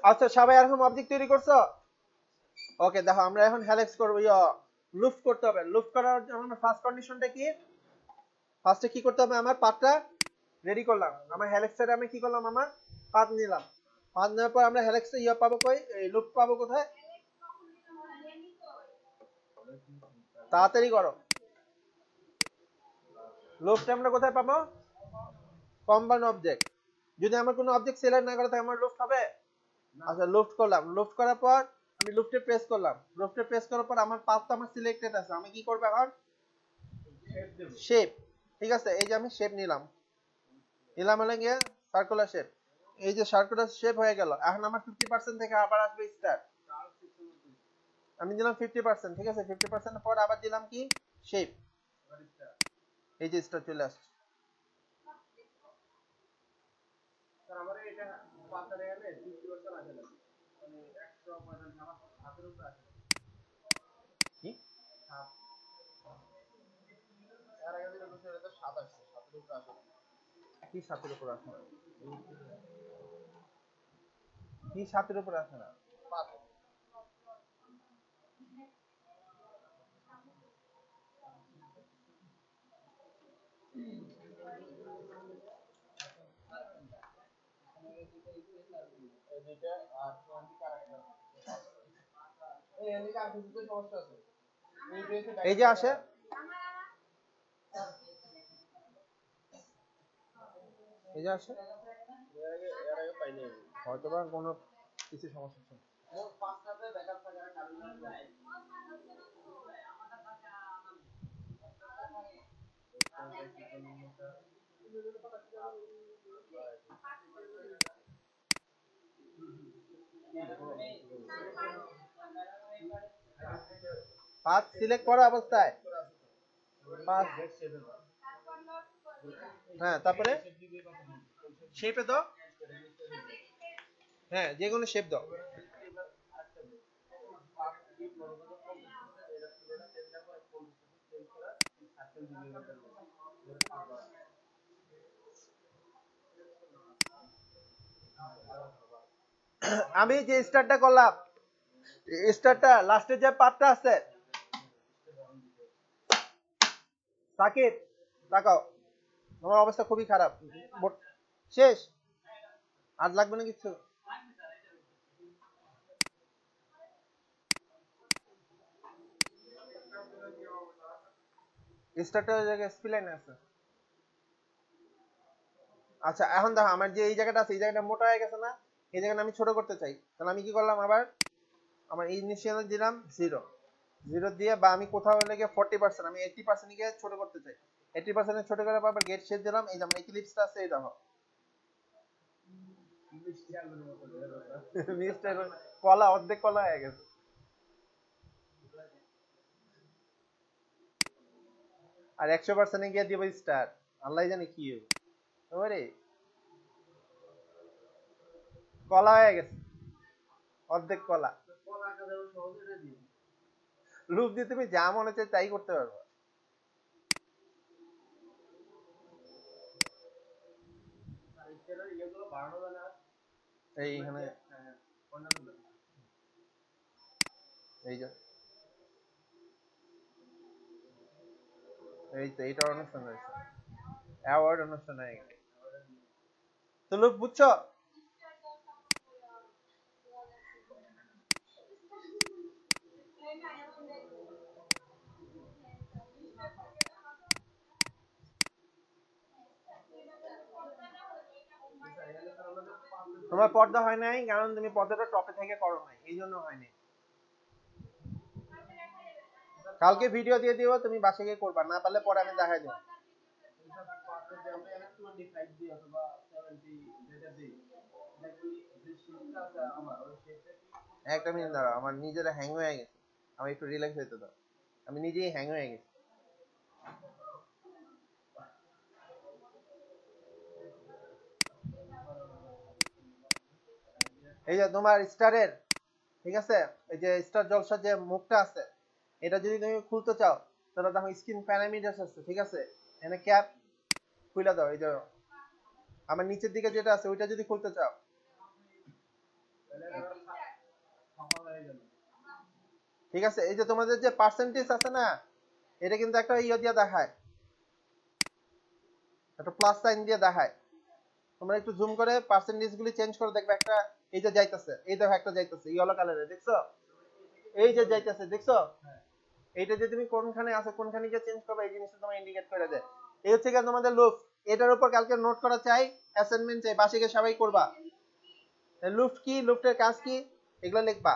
আচ্ছা সবাই এরকম অবজেক্ট তৈরি করছো? ওকে দেখো আমরা এখন হেলিক্স করব, লুপ করতে হবে। লুপ করার জন্য ফার্স্ট কন্ডিশনটা কি? ফার্স্টে কি করতে হবে, আমার পাথটা রেডি করলাম। আমার হেলিক্সের আমি কি করলাম, আমার পাথ নিলাম। পাথ নেওয়ার পর আমরা হেলিক্সে পাবো কই, এই লুপ পাবো কোথায়? তাড়াতাড়ি করো, লুপটা আমরা কোথায় পাবো? Combine object. যদি আমার কোনো অবজেক্ট সিলেক্ট না করে তাহলে আমার লুপ হবে? আচ্ছা লুপ করলাম, লুপ করার পর আমি লুপটে প্রেস করলাম। লুপটে প্রেস করার পর আমার পাথ তো আমার সিলেক্টেড আছে, আমি কি করব এখন? শেপ। ঠিক আছে, এই যে আমি শেপ নিলাম, নিলাম হলে গিয়ে সার্কুলার শেপ। এই যে সার্কুলার শেপ হয়ে গেল। এখন আমার 50% থেকে আবার আসবে স্টার। আমি দিলাম 50%, ঠিক আছে। 50% পর আবার দিলাম কি, শেপ। এই যে স্টার চলে আসছে। স্যার আমার এটা পাতারে গেলে 50% আসে না, মানে 145 আমার হাতের উপর আসে কি এর আগে যেটা বলছিল এটা 7 আসছে, 7 এর উপর আসে কি 7 এর উপর আসে না, কি 7 এর উপর আসে না? এইটা আর 20 ক্যারেক্টার এই এদিকে আর কিছু সমস্যা আছে, এই যে আসে, এই যে আসে, এর আগে পাইনি হয়তো বা কোনো কিছু সমস্যা আছে। মোট 5টাতে ব্যাকআপ থাকে না কারণ পাথ সিলেক্ট করা অবস্থায় পাথ, হ্যাঁ তারপরে শেপে দাও, হ্যাঁ যে কোনো শেপ দাও। আমি যে স্টারটা করলাম, স্টারটা লাস্টে যে পার্টটা আছে, সাকিব তাকাও, আমার অবস্থা খুবই খারাপ, শেষ, আর লাগবে না কিছু। স্টারটার জায়গায় স্প্লাইন আছে। আচ্ছা এখন দেখো আমার যে এই জায়গাটা আছে, এই জায়গাটা মোটা হয়ে গেছে না, এই জায়গাটা আমি ছোট করতে চাই, তাহলে আমি কি করলাম, আবার আমার ইনিশিয়াল দিলাম 0, 0 দিয়ে, বা আমি কোথাও লেগে 40%, আমি 80% গিয়ে ছোট করতে চাই, 80% ছোট করার পর আবার গেট শেপ দিলাম। এই যে আমার ইক্লিপসটা আছে, এই দেখো মিস্টার কলা, অর্ধেক কলা হয়ে গেছে। আর 100% গিয়ে দিব স্টার, আল্লাহ জানে কি হবে। ওরে কলা হয়ে গেছে, অর্ধেক কলা। লুপ দিয়ে তুমি যা মনে চাই তাই করতে পারবে। এইখানে এই যে এই তো এইটা অনুষ্ঠান হয়েছে, অ্যাওয়ার্ড অনুষ্ঠান হয়ে গেছে। তো লুপ বুঝছো? তোমার পর্দা হয় নাই কারণ তুমি পর্দাটা টপে থেকে করো নাই, এই জন্য হয়নি। কালকে ভিডিও দিয়ে দিও, তুমি বাসে গিয়ে করবা, না পারলে পরে আমি দেখাই দেবো। একটা মিনিট দাঁড়াও, আমার নিজের হ্যাং হয়ে গেছে, আমি একটু রিল্যাক্স হইতে দাও, আমি নিজেই হ্যাং হয়ে গেছি। এই যে তোমার স্টারের, ঠিক আছে, এই যে স্টার জলসার যে মুখটা আছে, এটা যদি তুমি খুলতে চাও তাহলে দেখো স্ক্রিন প্যারামিটারস আছে, ঠিক আছে, এখানে ক্যাপ খুলে দাও। এই যে আমার নিচের দিকে যেটা আছে ওইটা যদি খুলতে চাও, ঠিক আছে। এই যে তোমাদের যে পার্সেন্টেজ আছে না, এটা কিন্তু একটা ইয়ে দিয়ে দেখায়, একটা প্লাস সাইন দিয়ে দেখায়। তোমরা একটু জুম করে পার্সেন্টেজ গুলি চেঞ্জ করে দেখবে একটা এই যে যাইতেছে, এই দেখো একটা যাইতেছে ইয়েলো কালারে, দেখছো? এই যে যাইতেছে, দেখছো? এইটা যে তুমি কোনখানে আছে কোনখানে গিয়ে চেঞ্জ করবে এই জিনিসটা তোমার ইন্ডিকেট করে দেয়। এই হচ্ছে গিয়ে তোমাদের লুপ। এটার উপর কালকে নোট করা চাই, অ্যাসাইনমেন্ট চাই, বাসে গিয়ে সবাই করবা। লুফট কি, লুফটের কাজ কি, এগুলো লিখবা।